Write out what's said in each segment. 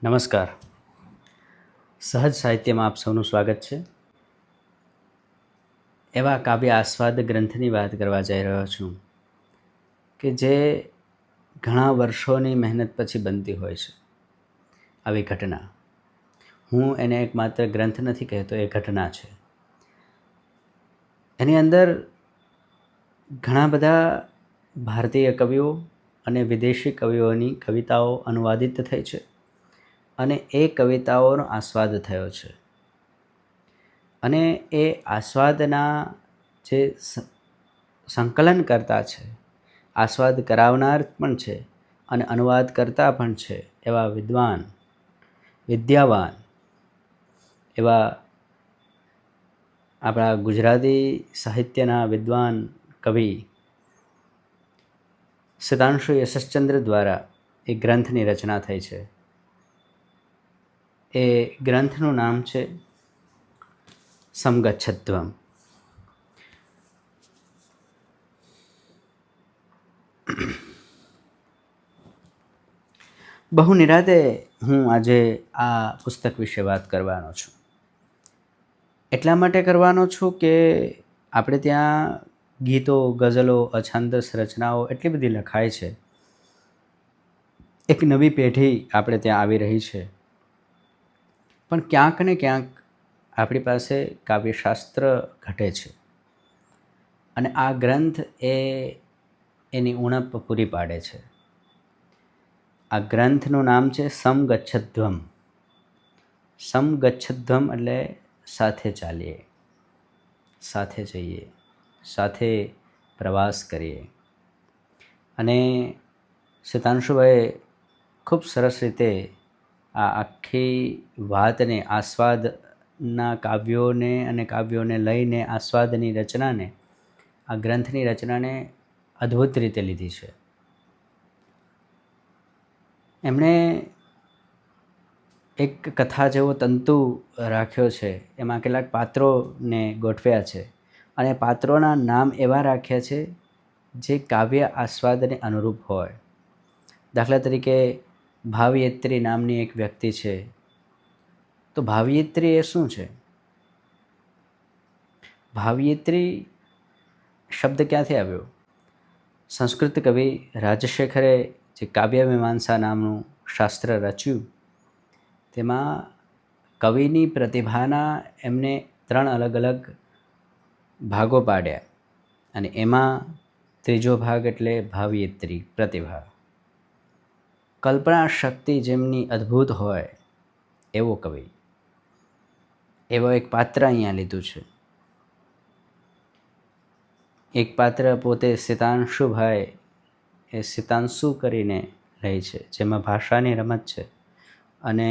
નમસ્કાર. સહજ સાહિત્યમાં આપ સૌનું સ્વાગત છે. એવા કાવ્ય આસ્વાદ ગ્રંથની વાત કરવા જઈ રહ્યો છું કે જે ઘણા વર્ષોની મહેનત પછી બનતી હોય છે. આવી ઘટના, હું એને એક માત્ર ગ્રંથ નથી કહેતો, એ ઘટના છે. એની અંદર ઘણા બધા ભારતીય કવિઓ અને વિદેશી કવિઓની કવિતાઓ અનુવાદિત થઈ છે અને એ કવિતાઓનો આસ્વાદ થયો છે. અને એ આસ્વાદના જે સંકલન કરતા છે, આસ્વાદ કરાવનાર પણ છે અને અનુવાદ કરતા પણ છે, એવા વિદ્યાવાન એવા આપણા ગુજરાતી સાહિત્યના વિદ્વાન કવિ સિતાંશુ યશશ્ચંદ્ર દ્વારા એ ગ્રંથની રચના થઈ છે. એ ગ્રંથનું નામ છે સમગચ્છધ્વમ. બહુ નિરાતે હું આજે આ પુસ્તક વિશે વાત કરવાનો છું. એટલા માટે કરવાનો છું કે આપણે ત્યાં ગીતો, ગઝલો, અછાંદસ રચનાઓ એટલી બધી લખાય છે. એક નવી પેઢી આપણે ત્યાં આવી રહી છે, પણ ક્યાંક ને ક્યાંક આપણી પાસે કાવ્યશાસ્ત્ર ઘટે છે અને આ ગ્રંથ એની ઉણપ પૂરી પાડે છે. આ ગ્રંથનું નામ છે સમગચ્છધ્વમ. સમગચ્છધ્વમ એટલે સાથે ચાલીએ, સાથે જઈએ, સાથે પ્રવાસ કરીએ. અને સિતાંશુભાઈએ ખૂબ સરસ રીતે આ આખી વાતને, આસ્વાદના કાવ્યોને અને કાવ્યોને લઈને આસ્વાદની રચનાને, આ ગ્રંથની રચનાને અદ્ભુત રીતે લીધી છે. એમણે એક કથા જેવો તંતુ રાખ્યો છે, એમાં કેટલાક પાત્રોને ગોઠવ્યા છે અને પાત્રોના નામ એવા રાખ્યા છે જે કાવ્ય આસ્વાદને અનુરૂપ હોય. દાખલા તરીકે ભાવયત્રી નામની એક વ્યક્તિ છે, તો ભાવયત્રી એ શું છે? ભાવયત્રી શબ્દ ક્યાંથી આવ્યો? સંસ્કૃત કવિ રાજશેખરે જે કાવ્યમીમાંસા નામનું શાસ્ત્ર રચ્યું, તેમાં કવિની પ્રતિભાના એમને 3 અલગ અલગ ભાગો પાડ્યા અને એમાં ત્રીજો ભાગ એટલે ભાવયત્રી, પ્રતિભા. કલ્પના શક્તિ જેમની અદ્ભુત હોય એવો કવિ, એવો એક પાત્ર અહીંયા લીધું છે. એક પાત્ર પોતે સિતાંશુભાઈ, એ સિતાંશુ કરીને લે છે, જેમાં ભાષાની રમત છે. અને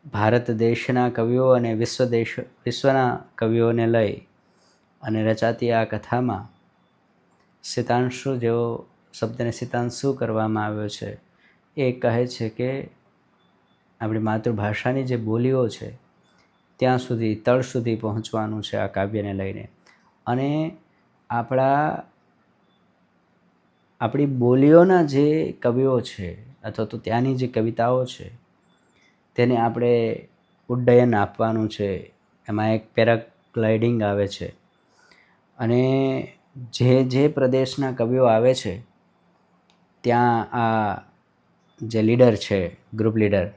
ભારત દેશના કવિઓ અને વિશ્વના કવિઓને લઈ અને રચાતી આ કથામાં સિતાંશુ જેવો શબ્દને સિતાંશુ કરવામાં આવ્યો છે. એ કહે છે કે આપણી માતૃભાષાની જે બોલીઓ છે ત્યાં સુધી, તળ સુધી પહોંચવાનું છે આ કાવ્યને લઈને. અને આપણી બોલીઓના જે કવિઓ છે અથવા તો ત્યાંની જે કવિતાઓ છે તેને આપણે ઉડ્ડયન આપવાનું છે. એમાં એક પેરાગ્લાઇડિંગ આવે છે અને જે પ્રદેશના કવિઓ આવે છે ત્યાં આ જે લીડર છે, ગ્રુપ લીડર,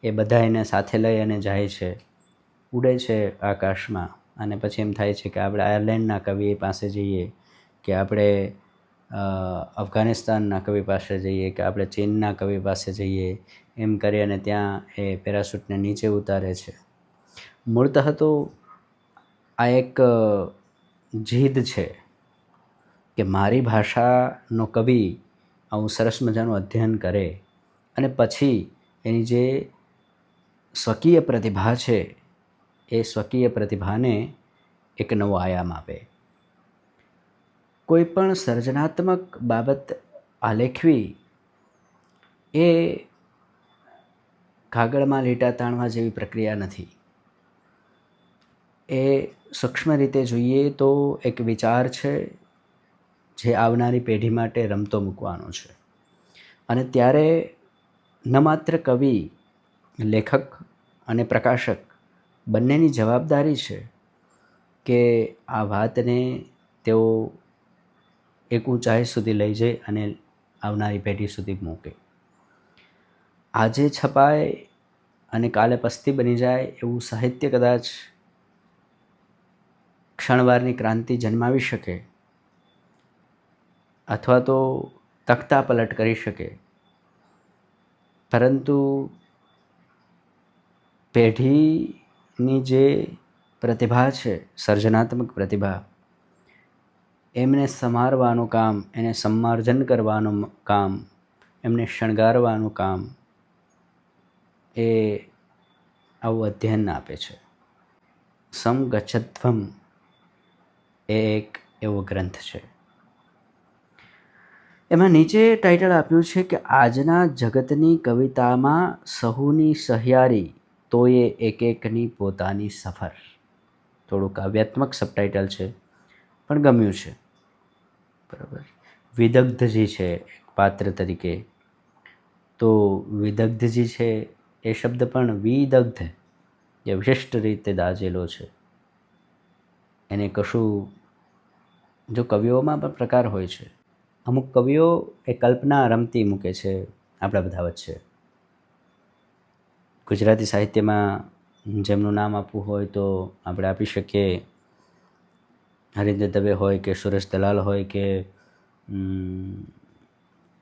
એ બધા એને સાથે લઈ અને જાય છે, ઉડે છે આકાશમાં. અને પછી એમ થાય છે કે આપણે આયર્લેન્ડના કવિ પાસે જઈએ, કે આપણે અફઘાનિસ્તાનના કવિ પાસે જઈએ, કે આપણે ચીનના કવિ પાસે જઈએ. એમ કરી અને ત્યાં એ પેરાશૂટને નીચે ઉતારે છે. મૂળતઃ તો આ એક જીદ છે કે મારી ભાષાનો કવિ આવું સરસ મજાનું અધ્યયન કરે અને પછી એની જે સ્વકીય પ્રતિભા છે એ સ્વકીય પ્રતિભાને એક નવો આયામ આપે. કોઈ પણ સર્જનાત્મક બાબત આલેખવી એ કાગળમાં લીટા તાણવા જેવી પ્રક્રિયા નથી. એ સૂક્ષ્મ રીતે જોઈએ તો એક વિચાર છે જે આવનારી પેઢી માટે રમતો મૂકવાનો છે. અને ત્યારે ન માત્ર કવિ, લેખક અને પ્રકાશક બંનેની જવાબદારી છે કે આ વાતને તેઓ એક ઊંચાઈ સુધી લઈ જાય અને આવનારી પેઢી સુધી મૂકે. આજે છપાય અને કાલે પસ્તી બની જાય એવું સાહિત્ય કદાચ ક્ષણવારની ક્રાંતિ જન્માવી શકે અથવા તો તખ્તા પલટ કરી શકે, પરંતુ પેઢીની જે પ્રતિભા છે, સર્જનાત્મક પ્રતિભા, એમને સમારવાનું કામ, એને સમાર્જન કરવાનું કામ, એમને શણગારવાનું કામ એ આવું અધ્યયન આપે છે. સમગચ્છધ્વમ એ એક એવો ગ્રંથ છે. એમાં નીચે ટાઇટલ આપ્યું છે કે આજના જગતની કવિતામાં સહુની સહિયારી તોય એક એકની પોતાની સફર. થોડું કાવ્યાત્મક સબટાઇટલ છે પણ ગમ્યું છે. બરાબર. વિદગ્ધજી છે એક પાત્ર તરીકે, તો વિદગ્ધજી છે એ શબ્દ પણ વિદગ્ધ જે વિશિષ્ટ રીતે દાઝેલો છે. એને કશું, જો કવિઓમાં પણ પ્રકાર હોય છે, અમુક કવિઓ એ કલ્પના રમતી મૂકે છે આપણા બધા વચ્ચે. ગુજરાતી સાહિત્યમાં જેમનું નામ આપવું હોય તો આપણે આપી શકીએ હરીન્દ્ર દવે હોય કે સુરેશ દલાલ હોય કે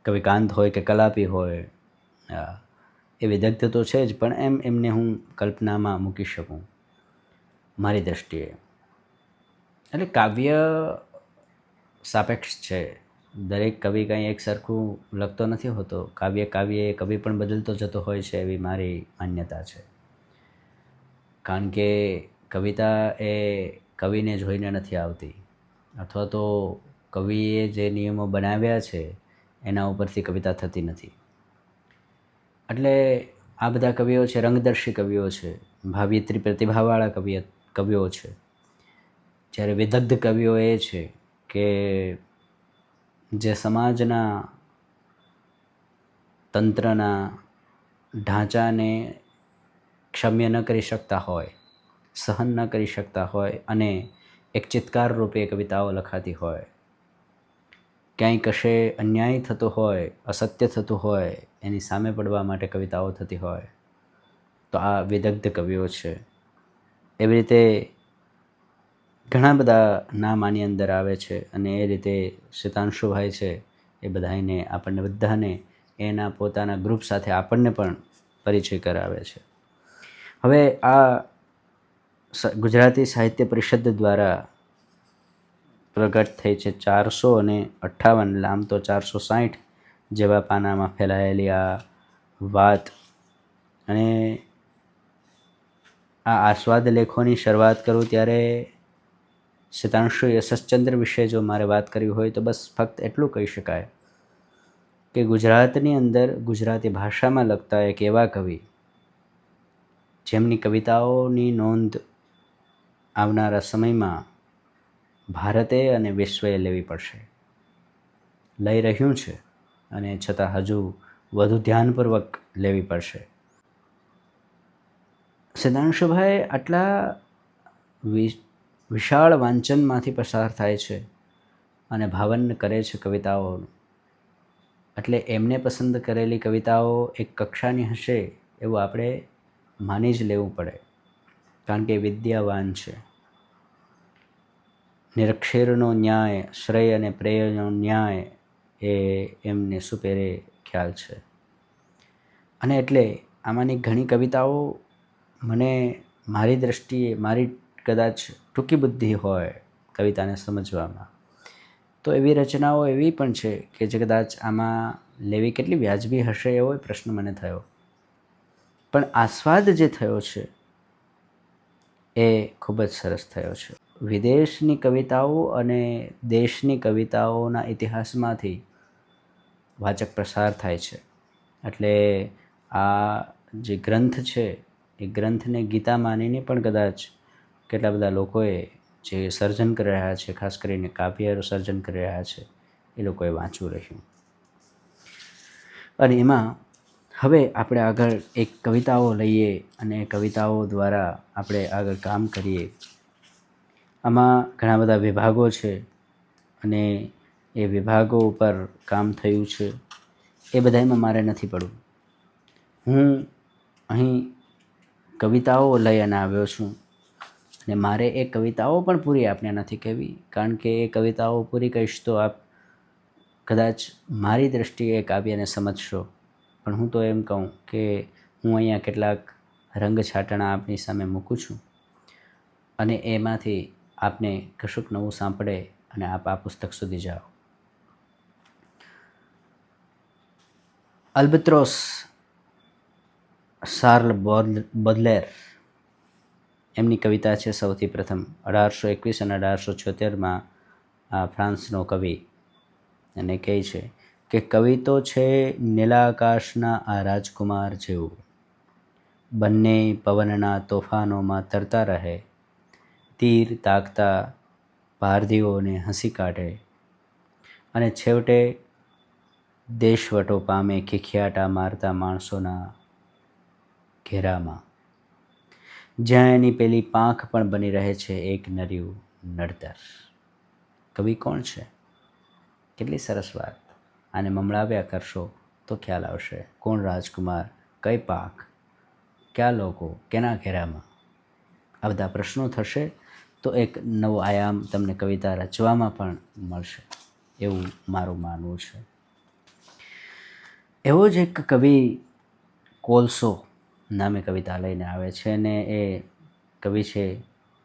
કવિકાંત હોય કે કલાપી હોય. એ વિદગ્ધ તો છે જ, પણ એમને હું કલ્પનામાં મૂકી શકું મારી દૃષ્ટિએ. એટલે કાવ્ય સાપેક્ષ છે. દરેક કવિ કંઈ એક સરખું લખતો નથી હોતો. કાવ્ય કવિ પણ બદલતો જતો હોય છે એવી મારી માન્યતા છે. કારણ કે કવિતા એ કવિને જોઈને નથી આવતી, અથવા તો કવિએ જે નિયમો બનાવ્યા છે એના ઉપરથી કવિતા થતી નથી. એટલે આ બધા કવિઓ છે રંગદર્શી કવિઓ છે, ભાવયત્રી પ્રતિભાવાળા કવિઓ છે. જ્યારે વિદગ્ધ કવિઓ એ છે કે જે સમાજના તંત્રના ઢાંચાને ક્ષમ્ય ન કરી શકતા હોય, સહન ન કરી શકતા હોય અને એક ચિત્કાર રૂપે કવિતાઓ લખાતી હોય. ક્યાંય કશે અન્યાય થતો હોય, અસત્ય થતું હોય, એની સામે પડવા માટે કવિતાઓ થતી હોય, તો આ વિદગ્ધ કવિઓ છે. એવી રીતે ઘણા બધા નામ આની અંદર આવે છે અને એ રીતે શીતાંશુભાઈ છે એ બધાને આપણને બધાને એના પોતાના ગ્રુપ સાથે આપણને પણ પરિચય કરાવે છે. હવે આ ગુજરાતી સાહિત્ય પરિષદ દ્વારા પ્રગટ થઈ છે 458, આમ તો 460 જેવા પાનામાં ફેલાયેલી આ વાત. અને આ આસ્વાદ લેખોની શરૂઆત કરું ત્યારે શીતાંશુ યશસ્ચંદ્ર વિશે જો મારે વાત કરવી હોય તો બસ ફક્ત એટલું કહી શકાય કે ગુજરાતની અંદર ગુજરાતી ભાષામાં લખતા એક એવા કવિ જેમની કવિતાઓની નોંધ આવનારા સમયમાં ભારતે અને વિશ્વએ લેવી પડશે, લઈ રહ્યું છે અને છતાં હજુ વધુ ધ્યાનપૂર્વક લેવી પડશે. શીતાંશુભાઈ આટલા વિશાળ વાંચનમાંથી પસાર થાય છે અને ભાવન કરે છે કવિતાઓનું, એટલે એમને પસંદ કરેલી કવિતાઓ એક કક્ષાની હશે એવું આપણે માની જ લેવું પડે, કારણ કે વિદ્યાવાન છે. નિરક્ષેરનો ન્યાય, શ્રેય અને પ્રેયનો ન્યાય એ એમને સુપેરે ખ્યાલ છે. અને એટલે આમાંની ઘણી કવિતાઓ મને મારી દૃષ્ટિએ, મારી કદાચ ટૂંકી બુદ્ધિ હોય કવિતાને સમજવામાં, તો એવી રચનાઓ એવી પણ છે કે જે કદાચ આમાં લેવી કેટલી વ્યાજબી હશે એવો પ્રશ્ન મને થયો. પણ આસ્વાદ જે થયો છે એ ખૂબ જ સરસ થયો છે. વિદેશની કવિતાઓ અને દેશની કવિતાઓના ઇતિહાસમાંથી વાચક પ્રસાર થાય છે. એટલે આ જે ગ્રંથ છે એ ગ્રંથને ગીતા માનીને પણ કદાચ કેટલા બધા લોકોએ જે સર્જન કરી રહ્યા છે, ખાસ કરીને કાવ્ય સર્જન કરી રહ્યા છે, એ લોકોએ વાંચવું રહ્યું. અને એમાં હવે આપણે આગળ એક કવિતાઓ લઈએ અને કવિતાઓ દ્વારા આપણે આગળ કામ કરીએ. આમાં ઘણા બધા વિભાગો છે અને એ વિભાગો ઉપર કામ થયું છે. એ બધામાં મારે નથી પડવું. હું અહીં કવિતાઓ લઈ અને આવ્યો છું અને મારે એ કવિતાઓ પણ પૂરી આપને નથી કહેવી, કારણ કે એ કવિતાઓ પૂરી કહીશ તો આપ કદાચ મારી દૃષ્ટિએ એ કાવ્યને સમજશો. પણ હું તો એમ કહું કે હું અહીંયા કેટલાક રંગછાટણા આપની સામે મૂકું છું અને એમાંથી આપને કશુંક નવું સાંપડે અને આપ આ પુસ્તક સુધી જાઓ. અલ્બત્રોસ શાર્લ બોડલેર એમની કવિતા છે સૌથી પ્રથમ 1821 અને 1876માં આ ફ્રાન્સનો કવિ, અને કહે છે કે કવિ તો છે નીલા આકાશના આ રાજકુમાર જેવું, બંને પવનના તોફાનોમાં તરતા રહે, તીર તાકતા પારધીઓને હસી કાઢે અને છેવટે દેશવટો પામે ખિખિયાટા મારતા માણસોના ઘેરામાં, જ્યાં એની પેલી પાંખ પણ બની રહે છે એક નર્યું નડતર. કવિ કોણ છે? કેટલી સરસ વાત. આને મમળાવ્યા કરશો તો ખ્યાલ આવશે. કોણ રાજકુમાર, કઈ પાંખ, ક્યાં લોકો, કેના ઘેરામાં? આ બધા પ્રશ્નો થશે તો એક નવો આયામ તમને કવિતા રચવામાં પણ મળશે, એવું મારું માનવું છે. એવો જ એક કવિ કોલસો નામે કવિતા લઈને આવે છે અને એ કવિ છે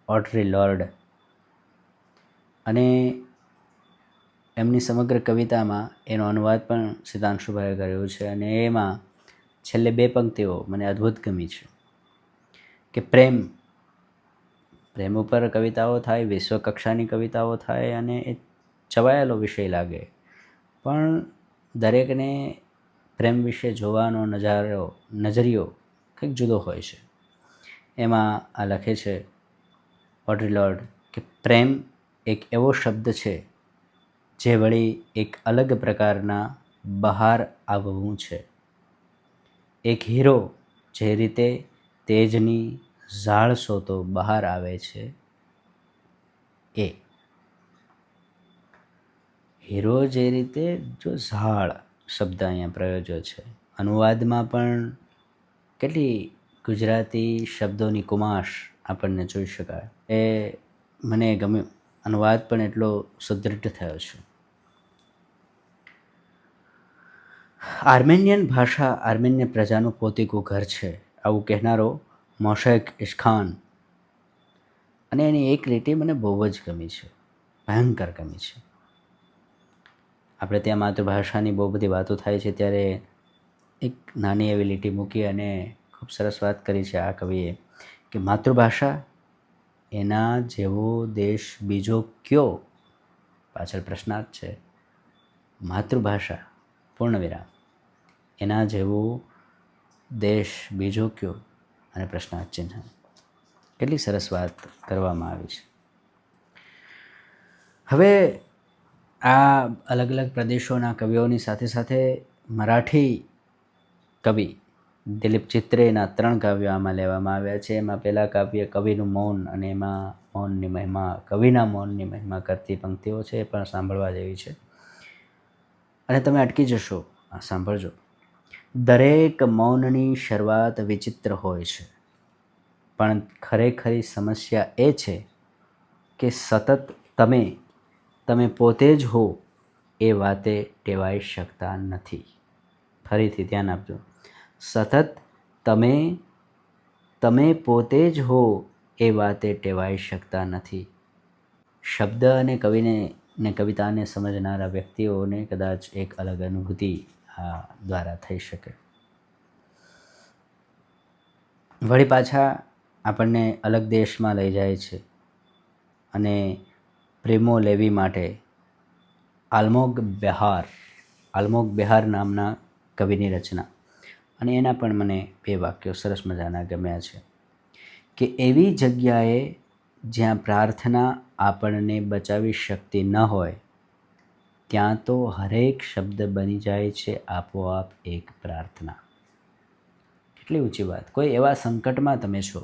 ઓડ્રી લોર્ડ. અને એમની સમગ્ર કવિતામાં એનો અનુવાદ પણ સિતાંશુભાઈએ કર્યો છે અને એમાં છેલ્લે 2 પંક્તિઓ મને અદ્ભુત ગમી છે કે પ્રેમ ઉપર કવિતાઓ થાય, વિશ્વકક્ષાની કવિતાઓ થાય અને એ ચવાયેલો વિષય લાગે, પણ દરેકને પ્રેમ વિશે જોવાનો નજરિયો કંઈક જુદો હોય છે. એમાં આ લખે છે ઓડ્રી લોર્ડ કે પ્રેમ એક એવો શબ્દ છે જે વળી એક અલગ પ્રકારના બહાર આવવું છે. એક હીરો જે રીતે તેજની ઝાળ સોતો બહાર આવે છે, એ હીરો જે રીતે, જો ઝાળ શબ્દ અહીંયા પ્રયોજ્યો છે. અનુવાદમાં પણ કેટલી ગુજરાતી શબ્દોની કુમાશ આપણને જોઈ શકાય. એ મને ગમ્યું. અનુવાદ પણ એટલો સુદૃઢ થયો છે. આર્મેનિયન ભાષા આર્મેનિય પ્રજાનું પોતીકું ઘર છે, આવું કહેનારો મોશેક ઇશખાન. અને એની એક લીટી મને બહુ જ ગમી છે, ભયંકર ગમી છે. આપણે ત્યાં માતૃભાષાની બહુ બધી વાતો થાય છે ત્યારે એક નાની એવી લીટી મૂકી અને ખૂબ સરસ વાત કરી છે આ કવિએ કે માતૃભાષા એના જેવો દેશ બીજો કયો, પાછળ પ્રશ્નાર્થ છે, માતૃભાષા પૂર્ણવિરામ, એના જેવો દેશ બીજો કયો અને પ્રશ્નાર્થ ચિહ્ન. કેટલી સરસ વાત કરવામાં આવી છે. હવે આ અલગ અલગ પ્રદેશોના કવિઓની સાથે સાથે મરાઠી કવિ દિલીપ ચિત્રેના 3 કાવ્યો આમાં લેવામાં આવ્યા છે. એમાં પહેલાં કાવ્ય કવિનું મૌન, અને એમાં મૌનની મહિમા, કવિના મૌનની મહિમા કરતી પંક્તિઓ છે, એ પણ સાંભળવા જેવી છે અને તમે અટકી જશો. આ સાંભળજો. દરેક મૌનની શરૂઆત વિચિત્ર હોય છે, પણ ખરેખરી સમસ્યા એ છે કે સતત તમે પોતે જ હો એ વાતે ટેવાઈ શકતા નથી. ફરીથી ધ્યાન આપજો. સતત તમે પોતે જ હો એ વાતે ટેવાઈ શકતા નથી. શબ્દ અને કવિતાને સમજનારા વ્યક્તિઓને કદાચ એક અલગ અનુભૂતિ આ દ્વારા થઈ શકે. વળી પાછા આપણને અલગ દેશમાં લઈ જાય છે અને પ્રેમો લેવી માટે આલ્મોગ બિહાર નામના કવિની રચના, અને એના પણ મને 2 વાક્યો સરસ મજાના ગમ્યા છે કે એવી જગ્યાએ જ્યાં પ્રાર્થના આપણને બચાવી શકતી ન હોય, ત્યાં તો હરેક શબ્દ બની જાય છે આપોઆપ એક પ્રાર્થના. કેટલી ઊંચી વાત. કોઈ એવા સંકટમાં તમે છો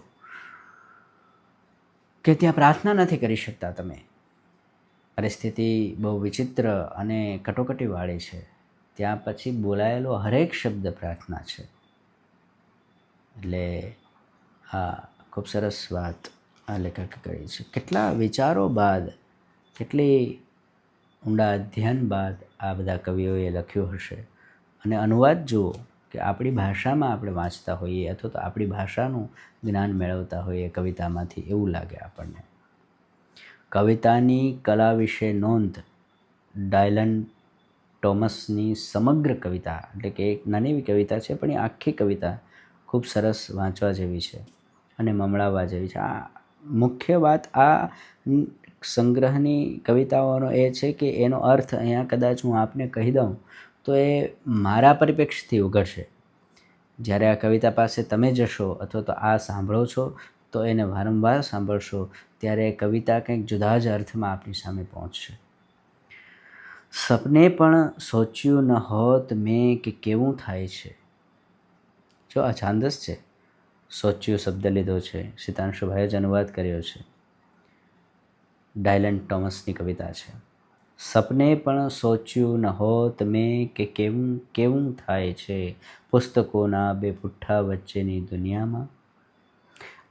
કે ત્યાં પ્રાર્થના નથી કરી શકતા તમે, પરિસ્થિતિ બહુ વિચિત્ર અને કટોકટીવાળી છે, ત્યાં પછી બોલાયેલો હરેક શબ્દ પ્રાર્થના છે. એટલે હા, ખૂબ સરસ વાત આ લેખકે કરી છે. કેટલા વિચારો બાદ, કેટલી ઊંડા અધ્યયન બાદ આ બધા કવિઓએ લખ્યું હશે. અને અનુવાદ જુઓ કે આપણી ભાષામાં આપણે વાંચતા હોઈએ અથવા તો આપણી ભાષાનું જ્ઞાન મેળવતા હોઈએ કવિતામાંથી, એવું લાગે આપણને. કવિતાની કલા વિશે નોંધ. ડાયલન ટોમસની સમગ્ર કવિતા, એટલે કે એક નાની એવી કવિતા છે પણ એ આખી કવિતા ખૂબ સરસ વાંચવા જેવી છે અને મમળાવવા જેવી છે. આ મુખ્ય વાત આ સંગ્રહની કવિતાઓનો એ છે કે એનો અર્થ અહીંયા કદાચ હું આપને કહી દઉં તો એ મારા પરિપ્રેક્ષ્યથી ઉઘડશે. જ્યારે આ કવિતા પાસે તમે જશો અથવા તો આ સાંભળો છો તો એને વારંવાર સાંભળશો ત્યારે એ કવિતા કંઈક જુદા જ અર્થમાં આપણી સામે પહોંચશે. સપને પણ સોચ્યું ન હોત મેં કે કેવું થાય છે. જો આ છાંદસ છે, સોચ્યું શબ્દ લીધો છે, સિતાંશુભાઈએ જ અનુવાદ કર્યો છે. ડાયલન ટોમસની કવિતા છે. સપને પણ સોચ્યું ન હોત મેં કે કેવું કેવું થાય છે પુસ્તકોના બે પુઠ્ઠા વચ્ચેની દુનિયામાં.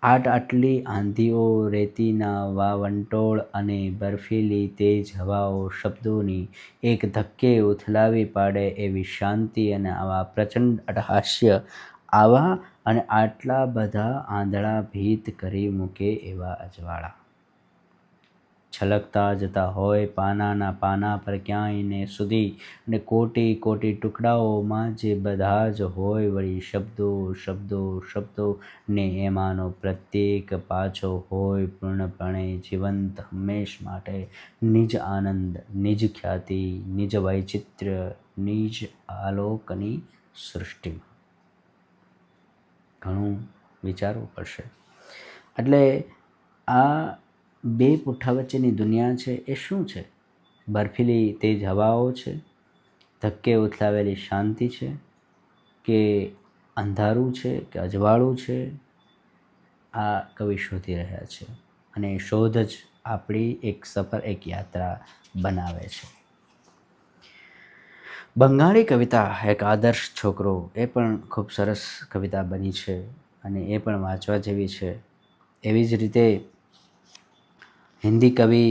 આટલી આંધીઓ, રેતીના વાવંટોળ અને બર્ફીલી તેજ હવાઓ શબ્દોની એક ધક્કે ઉથલાવી પાડે એવી શાંતિ અને આવા પ્રચંડ અટ્ટહાસ્ય, આવા અને આટલા બધા આંધળા ભીત કરી મૂકે એવા અજવાળા. છલકતા જતા હોય પાનાના પાના પર ક્યાંય ને સુધી, ને કોટી કોટી ટુકડાઓમાં જે બધા જ હોય વળી શબ્દો શબ્દો શબ્દો, ને એમાંનો પ્રત્યેક પાછો હોય પૂર્ણપણે જીવંત હંમેશ માટે નિજ આનંદ, નિજ ખ્યાતિ, નિજ વૈચિત્ર્ય, નિજ આલોકની સૃષ્ટિમાં. ઘણું વિચારવું પડશે. એટલે આ બે પુઠ્ઠા વચ્ચેની દુનિયા છે એ શું છે? બર્ફીલી તેજ હવાઓ છે, ધક્કે ઉથલાવેલી શાંતિ છે, કે અંધારું છે, કે અજવાળું છે? આ કવિ શોધી રહ્યા છે અને એ શોધ જ આપણી એક સફર, એક યાત્રા બનાવે છે. બંગાળી કવિતા એક આદર્શ છોકરો, એ પણ ખૂબ સરસ કવિતા બની છે અને એ પણ વાંચવા જેવી છે. એવી જ રીતે હિન્દી કવિ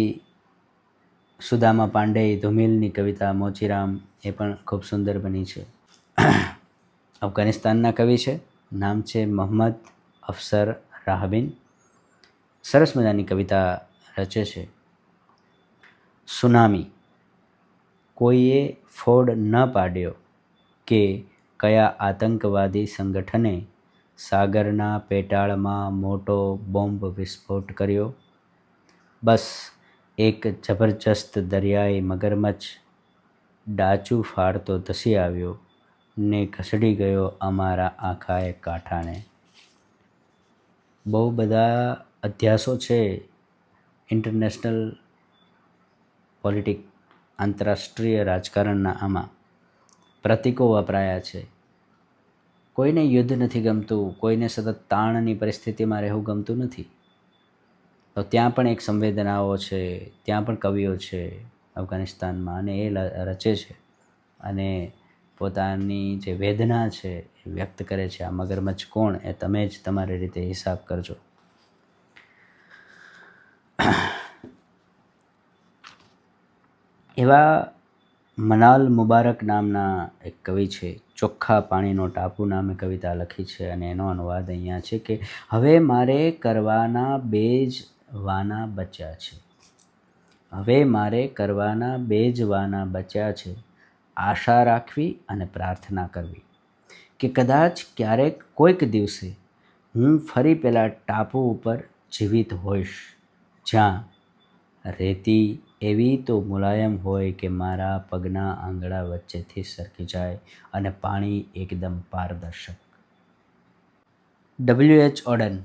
સુદામા પાંડે, ધુમિલની કવિતા મોચીરામ, એ પણ ખૂબ સુંદર બની છે. અફઘાનિસ્તાનના કવિ છે, નામ છે મોહમ્મદ અફસર રાહબીન. સરસ મજાની કવિતા રચે છે. સુનામી. કોઈએ ફોડ ન પાડ્યો કે કયા આતંકવાદી સંગઠને સાગરના પેટાળમાં મોટો બોમ્બ વિસ્ફોટ કર્યો. બસ એક જબરજસ્ત દરિયાઈ મગરમચ્છ ડાચું ફાડતો ધસી આવ્યો ને ઘસડી ગયો અમારા આખાએ કાંઠાને. બહુ બધા અધ્યાસો છે ઇન્ટરનેશનલ પોલિટિક, આંતરરાષ્ટ્રીય રાજકારણના. આમાં પ્રતીકો વપરાયા છે. કોઈને યુદ્ધ નથી ગમતું, કોઈને સતત તાણની પરિસ્થિતિમાં રહેવું ગમતું નથી, તો ત્યાં પણ એક સંવેદનાઓ છે, ત્યાં પણ કવિઓ છે અફઘાનિસ્તાનમાં અને એ રચે છે અને પોતાની જે વેદના છે એ વ્યક્ત કરે છે. આ મગરમચ્છ કોણ એ તમે જ તમારી રીતે હિસાબ કરજો. એવા મનાલ મુબારક નામના એક કવિ છે, ચોખ્ખા પાણીનો ટાપુ નામે કવિતા લખી છે અને એનો અનુવાદ અહીંયા છે કે હવે મારે કરવાના બે જ વાના બચ્યા છે. હવે મારે કરવાના બે જ વાના બચ્યા છે. આશા રાખવી અને પ્રાર્થના કરવી કે કદાચ ક્યારેક કોઈક દિવસે હું ફરી પેલા ટાપુ ઉપર જીવિત હોઈશ, જ્યાં રેતી એવી તો મુલાયમ હોય કે મારા પગના આંગળા વચ્ચેથી સરકી જાય અને પાણી એકદમ પારદર્શક. W.H. ઓડન,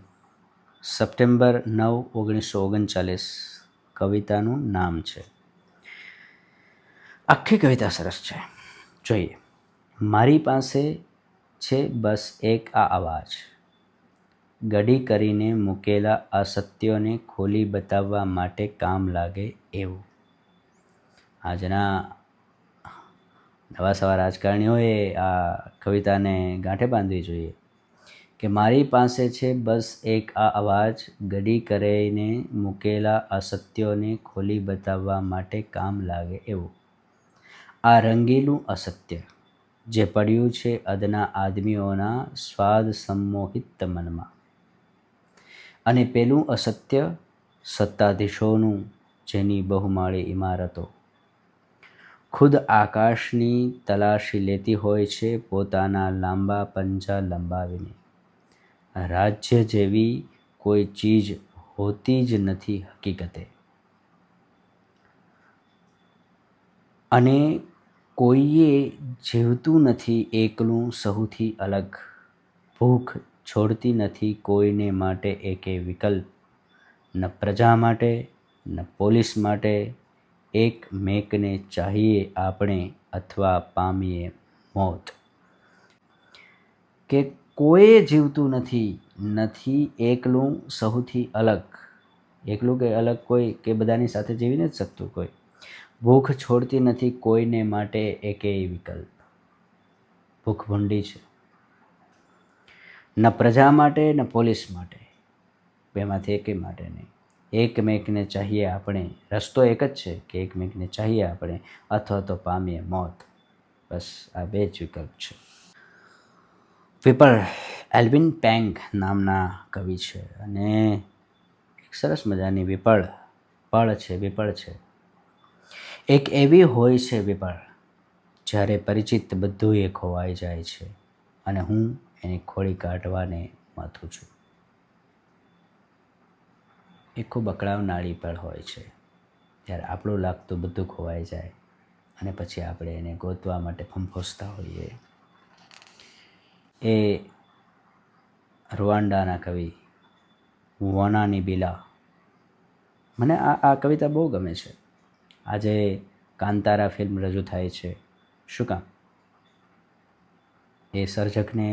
સપ્ટેમ્બર 9, 1939 કવિતાનું નામ છે. આખી કવિતા સરસ છે. જોઈએ. મારી પાસે છે બસ એક આ અવાજ, ગડી કરીને મૂકેલા અસત્યોને ખોલી બતાવવા માટે કામ લાગે એવું. આજના નવા સવા રાજકારણીઓએ આ કવિતાને ગાંઠે બાંધવી જોઈએ કે મારી પાસે છે બસ એક આ અવાજ, ગડી કરીને મૂકેલા અસત્યોને ખોલી બતાવવા માટે કામ લાગે એવું. આ રંગીલું અસત્ય જે પડ્યું છે અદના આદમીઓના સ્વાદ સંમોહિત મનમાં, અને પેલું અસત્ય સત્તાધીશોનું, જેની બહુમાળી ઇમારતો ખુદ આકાશની તલાશી લેતી હોય છે પોતાના લાંબા પંજા લંબાવીને. રાજ્ય જેવી કોઈ ચીજ હોતી જ નથી હકીકતે, અને કોઈએ જીવતું નથી એકલું સહુથી અલગ. ભૂખ છોડતી નથી કોઈને માટે એકે વિકલ્પ, ન પ્રજા માટે ન પોલીસ માટે, એક મેકને ચાહીએ આપણે અથવા પામીએ મોત. કે કોઈએ જીવતું નથી એકલું સહુથી અલગ. એકલું કે અલગ કોઈ કે બધાની સાથે જીવી નથી શકતું કોઈ. ભૂખ છોડતી નથી કોઈને માટે એકેય વિકલ્પ. ભૂખ ભૂંડી છે, ન પ્રજા માટે ન પોલીસ માટે, બેમાંથી એકેય માટે નહીં. એકમેકને ચાહીએ આપણે, રસ્તો એક જ છે કે એકમેકને ચાહીએ આપણે અથવા તો પામીએ મોત. બસ આ બે જ વિકલ્પ છે. વિપળ એલ્વિન પેંગ નામના કવિ છે, અને એક સરસ મજાની વિપળ છે. એક એવી હોય છે વિપળ, જ્યારે પરિચિત બધું એ ખોવાઈ જાય છે, અને હું એની ખોળી કાઢવાને માથું છું. એ ખૂબ અકળાવનારી પળ હોય છે, જ્યારે આપણું લાગતું બધું ખોવાઈ જાય અને પછી આપણે એને ગોતવા માટે ફંફોસતા હોઈએ. એ રુવાંડાના કવિ વોનાની બિલા. મને આ કવિતા બહુ ગમે છે. આજે કાંતારા ફિલ્મ રજૂ થાય છે. શું કામ? એ સર્જકને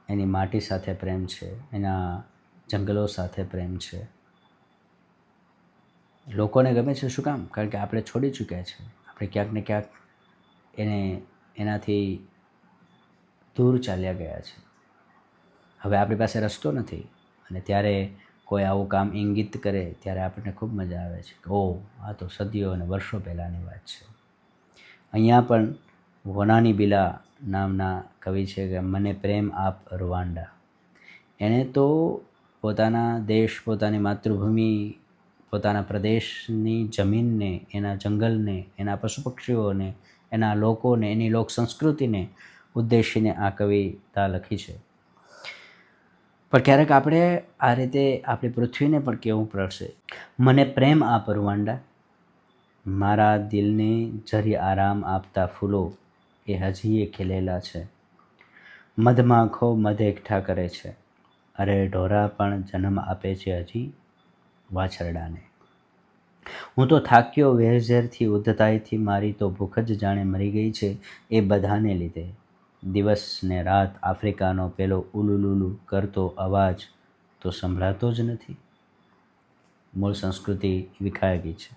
એની માટી સાથે પ્રેમ છે, એના જંગલો સાથે પ્રેમ છે. લોકોને ગમે છે શું કામ? કારણ કે આપણે છોડી ચૂક્યા છે. આપણે ક્યાંક ને ક્યાંક એનાથી દૂર ચાલ્યા ગયા છે. હવે આપણી પાસે રસ્તો નથી, અને ત્યારે કોઈ આવું કામ ઇંગિત કરે ત્યારે આપણને ખૂબ મજા આવે છે કે ઓહ, આ તો સદીઓ અને વર્ષો પહેલાંની વાત છે. અહીંયા પણ વોનાની બિલા નામના કવિ છે કે મને પ્રેમ આપ રુવાંડા. એણે તો પોતાના દેશ, પોતાની માતૃભૂમિ, પોતાના પ્રદેશની જમીનને, એના જંગલને, એના પશુ પક્ષીઓને, એના લોકોને, એની લોક સંસ્કૃતિને ઉદ્દેશીને આ કવિતા લખી છે. પણ ક્યારેક આપણે આ રીતે આપણી પૃથ્વીને પણ કહેવું પડશે, મને પ્રેમ આપ રુવાંડા. મારા દિલને જરી આરામ આપતા ફૂલો એ હજીએ ખીલેલા છે. મધમાખો મધ એકઠા કરે છે, અરે ઢોરા પણ જન્મ આપે છે હજી વાછરડાને. હું તો થાક્યો વેરઝેરથી, ઉદ્ધતાઈથી, મારી તો ભૂખ જ જાણે મરી ગઈ છે એ બધાને લીધે. દિવસ ને રાત આફ્રિકાનો પેલો ઉલુલુલુ કરતો અવાજ તો સંભળાતો જ નથી. મૂળ સંસ્કૃતિ વિખાઈ ગઈ છે.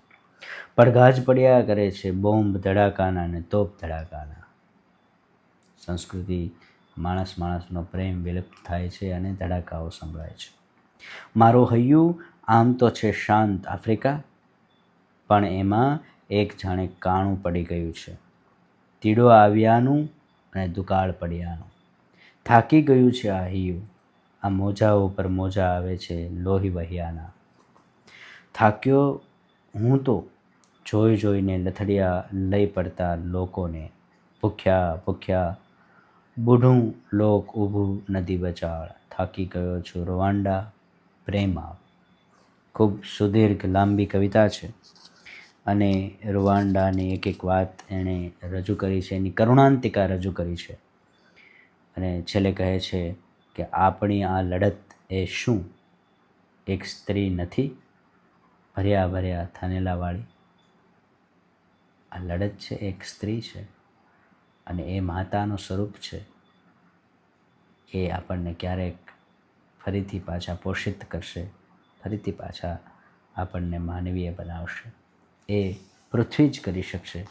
પડઘા જ પડ્યા કરે છે, બોમ્બ ધડાકાના ને તોપ ધડાકાના. સંસ્કૃતિ, માણસનો પ્રેમ વિલુપ્ત થાય છે અને ધડાકાઓ સંભળાય છે. મારું હૈયું આમ તો છે શાંત આફ્રિકા, પણ એમાં એક જાણે કાણું પડી ગયું છે. તીડો આવ્યાનું અને દુકાળ પડ્યાનું. થાકી ગયું છે આ હૈયું, આ મોજા ઉપર મોજા આવે છે લોહી વહ્યાના. થાક્યો હું તો જોઈને લથડિયા લઈ પડતા લોકોને. ભૂખ્યા બૂઢું લોક ઊભું નદી વચાળ. થાકી ગયો છું રુવાંડા, પ્રેમ આપ. ખૂબ સુદીર્ઘ લાંબી કવિતા છે, અને રુવાંડાની એક એક વાત એણે રજૂ કરી છે, એની કરુણાંતિકા રજૂ કરી છે. અને છેલ્લે કહે છે કે આપણી આ લડત એ શું એક સ્ત્રી નથી ભર્યા થાનેલાવાળી? આ લડત છે એક સ્ત્રી છે, અને એ માતાનું સ્વરૂપ છે. એ આપણને ક્યારેક ફરીથી પાછા પોષિત કરશે, ફરીથી પાછા આપણને માનવીય બનાવશે. એ પૃથ્વી જ કરી શકશે.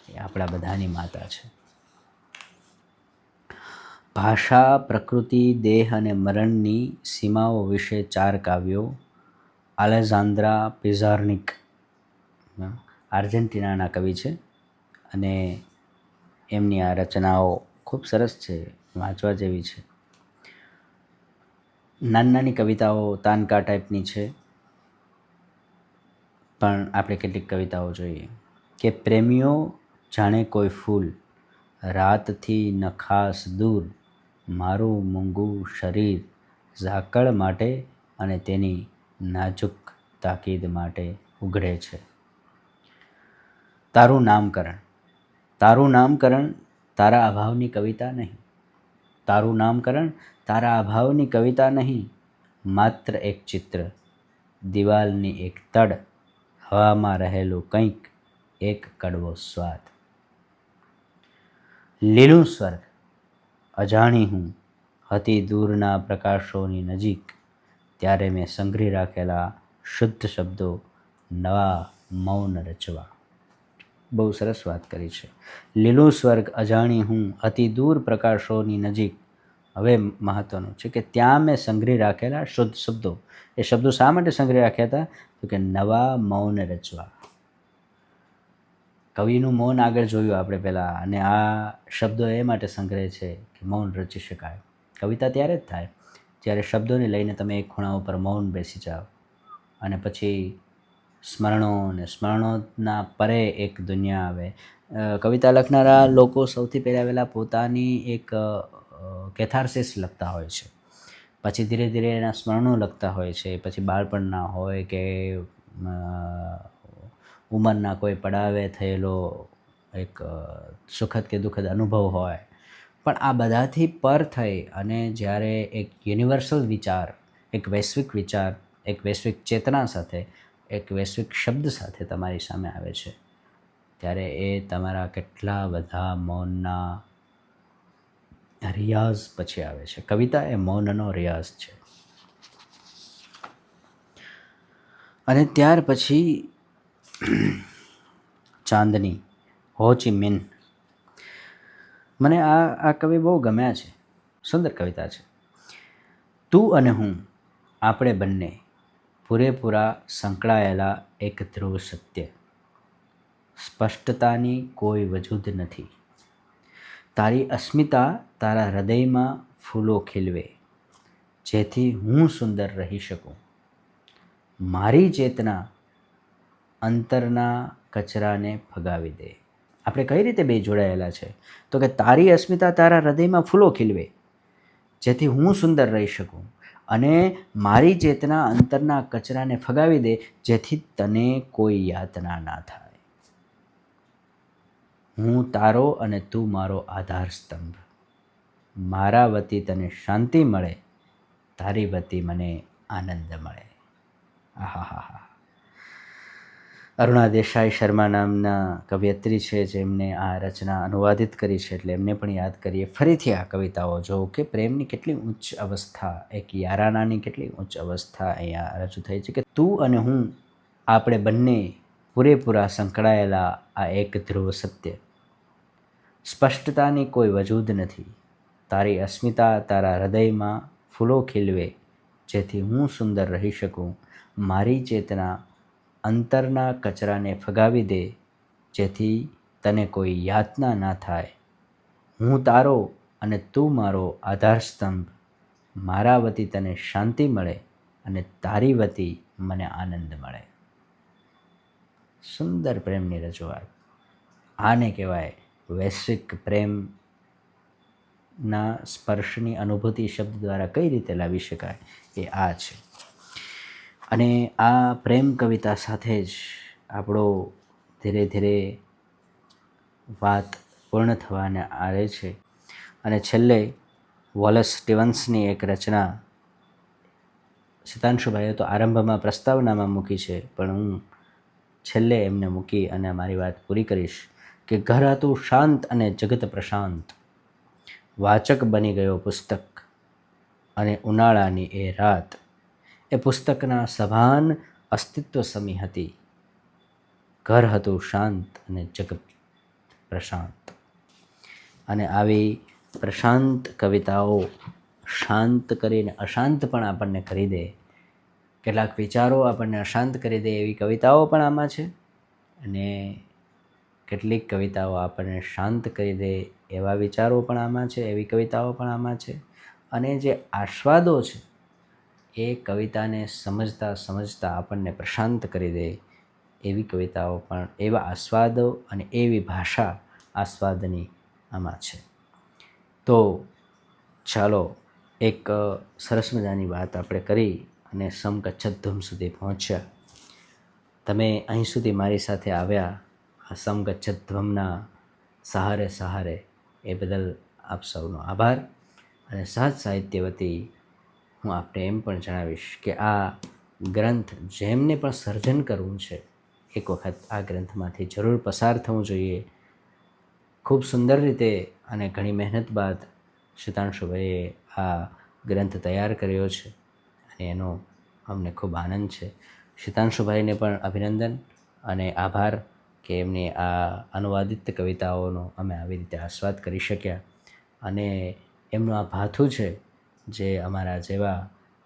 એ આપણા બધાની માતા છે. ભાષા, પ્રકૃતિ, દેહ અને મરણની સીમાઓ વિશે 4 કાવ્યો આલેઝાન્દ્રા પિઝાર્નિક આર્જેન્ટિનાના કવિ છે અને એમની આ રચનાઓ ખૂબ સરસ છે, વાંચવા જેવી છે. નાની નાની કવિતાઓ તાનકા ટાઈપની છે, પણ આપણે કેટલીક કવિતાઓ જોઈએ કે પ્રેમીઓ જાણે કોઈ ફૂલ, રાતથી ન ખાસ દૂર, મારું મૂંગું શરીર ઝાકળ માટે અને તેની નાજુક તાકીદ માટે ઉઘડે છે. તારું નામકરણ. તારું નામકરણ તારા અભાવની કવિતા નહીં. તારું નામકરણ તારા અભાવની કવિતા નહીં, માત્ર એક ચિત્ર, દિવાલની એક તડ, હવામાં રહેલું કંઈક, એક કડવો સ્વાદ. લીલું સ્વર્ગ. અજાણી હું હતી દૂરના પ્રકાશોની નજીક, ત્યારે મેં સંઘરી રાખેલા શુદ્ધ શબ્દો નવા મૌન રચવા. બહુ સરસ વાત કરી છે. લીલું સ્વર્ગ, અજાણી હું હતી દૂર પ્રકાશોની નજીક. હવે મહત્ત્વનું છે કે ત્યાં મેં સંઘરી રાખેલા શુદ્ધ શબ્દો. એ શબ્દો શા માટે સંઘરી રાખ્યા હતા? તો કે નવા મૌન રચવા. કવિનું મૌન આગળ જોયું આપણે પહેલાં, અને આ શબ્દો એ માટે સંગ્રહે છે કે મૌન રચી શકાય. કવિતા ત્યારે જ થાય જ્યારે શબ્દોને લઈને તમે એક ખૂણા ઉપર મૌન બેસી જાઓ અને પછી સ્મરણો અને સ્મરણોના પરે એક દુનિયા આવે. કવિતા લખનારા લોકો સૌથી પહેલાં પોતાની એક કેથાર્સિસ લખતા હોય છે, પછી ધીરે ધીરે એના સ્મરણો લખતા હોય છે, પછી બાળપણના હોય કે ઉંમરના કોઈ પડાવે થયેલો એક સુખદ કે દુઃખદ અનુભવ હોય. પણ આ બધાથી પર થઈ અને જ્યારે એક યુનિવર્સલ વિચાર, એક વૈશ્વિક વિચાર, એક વૈશ્વિક ચેતના સાથે, એક વૈશ્વિક શબ્દ સાથે તમારી સામે આવે છે, ત્યારે એ તમારા કેટલા બધા મૌનના રિયાઝ પછી આવે છે. કવિતા એ મૌનનો રિયાઝ છે. અને ત્યાર પછી ચાંદની, હો ચી મિન. મને આ કવિ બહુ ગમ્યા છે, સુંદર કવિતા છે. તું અને હું, આપણે બંને પૂરેપૂરા સંકળાયેલા એક ધ્રુવ સત્ય. સ્પષ્ટતાની કોઈ વજૂદ નથી. તારી અસ્મિતા તારા હૃદયમાં ફૂલો ખીલવે, જેથી હું સુંદર રહી શકું. મારી ચેતના અંતરના કચરાને ફગાવી દે. આપણે કઈ રીતે બે જોડાયેલા છે? તો કે તારી અસ્મિતા તારા હૃદયમાં ફૂલો ખીલવે, જેથી હું સુંદર રહી શકું, અને મારી ચેતના અંતરના કચરાને ફગાવી દે, જેથી તને કોઈ યાતના ના થાય. હું તારો અને તું મારો આધાર સ્તંભ. મારા વતી તને શાંતિ મળે, તારી વતી મને આનંદ મળે. આહા હા હા. અરુણા દેસાઈ શર્મા નામના કવયત્રી છે જેમને આ રચના અનુવાદિત કરી છે, એટલે એમને પણ યાદ કરીએ. ફરીથી આ કવિતાઓ જો કે પ્રેમની કેટલી ઉચ્ચ અવસ્થા, એક યારાનાની કેટલી ઉચ્ચ અવસ્થા અહીંયા રજૂ થઈ છે કે તું અને હું, આપણે બંને પૂરેપૂરા સંકળાયેલા આ એક ધ્રુવ સત્ય. સ્પષ્ટતાની કોઈ વજૂદ નથી. તારી અસ્મિતા તારા હૃદયમાં ફૂલો ખીલવે, જેથી હું સુંદર રહી શકું. મારી ચેતના અંતરના કચરાને ફગાવી દે, જેથી તને કોઈ યાતના ના થાય. હું તારો અને તું મારો આધાર સ્તંભ. મારા વતી તને શાંતિ મળે, અને તારી વતી મને આનંદ મળે. સુંદર પ્રેમની રજૂઆત. આને કહેવાય વૈશ્વિક પ્રેમના સ્પર્શની અનુભૂતિ શબ્દ દ્વારા કઈ રીતે લાવી શકાય, એ આ છે. અને આ પ્રેમ કવિતા સાથે જ આપણો ધીરે ધીરે વાત પૂર્ણ થવાને આવે છે. અને છેલ્લે વોલેસ સ્ટીવન્સની એક રચના સિતાંશુભાઈએ તો આરંભમાં પ્રસ્તાવનામાં મૂકી છે, પણ હું છેલ્લે એમને મૂકી અને મારી વાત પૂરી કરીશ કે ઘર હતું શાંત અને જગત પ્રશાંત. વાચક બની ગયો પુસ્તક, અને ઉનાળાની એ રાત એ પુસ્તકના સભાન અસ્તિત્વ સમી હતી. ઘર હતું શાંત અને જગત પ્રશાંત. અને આવી પ્રશાંત કવિતાઓ શાંત કરીને અશાંત પણ આપણને કરી દે, કેટલાક વિચારો આપણને અશાંત કરી દે એવી કવિતાઓ પણ આમાં છે, અને કેટલીક કવિતાઓ આપણને શાંત કરી દે એવા વિચારો પણ આમાં છે, એવી કવિતાઓ પણ આમાં છે. અને જે આસ્વાદો છે એ કવિતાને સમજતા સમજતા આપણને પ્રશાંત કરી દે એવી કવિતાઓ પણ, એવા આસ્વાદો અને એવી ભાષા આસ્વાદની આમાં છે. તો ચાલો એક સરસ મજાની વાત આપણે કરી અને સમ ગચ્છત ધૂમ સુધી પહોંચ્યા. તમે અહીં સુધી મારી સાથે આવ્યા આ સમ ગચ્છત ધ્વમના સહારે સહારે, એ બદલ આપ સૌનો આભાર. અને સહજ સાહિત્ય વતી હું આપને એમ પણ જણાવીશ કે આ ગ્રંથ જેમને પણ સર્જન કરવું છે એક વખત આ ગ્રંથમાંથી જરૂર પસાર થવું જોઈએ. ખૂબ સુંદર રીતે અને ઘણી મહેનત બાદ શીતાંશુભાઈએ આ ગ્રંથ તૈયાર કર્યો છે અને એનો અમને ખૂબ આનંદ છે. શીતાંશુભાઈને પણ અભિનંદન અને આભાર કે એમની આ અનુવાદિત કવિતાઓનો અમે આવી રીતે આસ્વાદ કરી શક્યા. અને એમનું આ ભાથું છે જે અમારા જેવા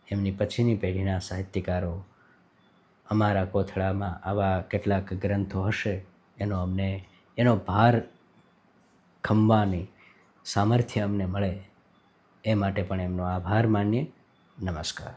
એમની પછીની પેઢીના સાહિત્યકારો, અમારા કોથળામાં આવા કેટલાક ગ્રંથો હશે એનો ભાર ખંભાની સામર્થ્ય અમને મળે એ માટે પણ એમનો આભાર માનીએ. નમસ્કાર.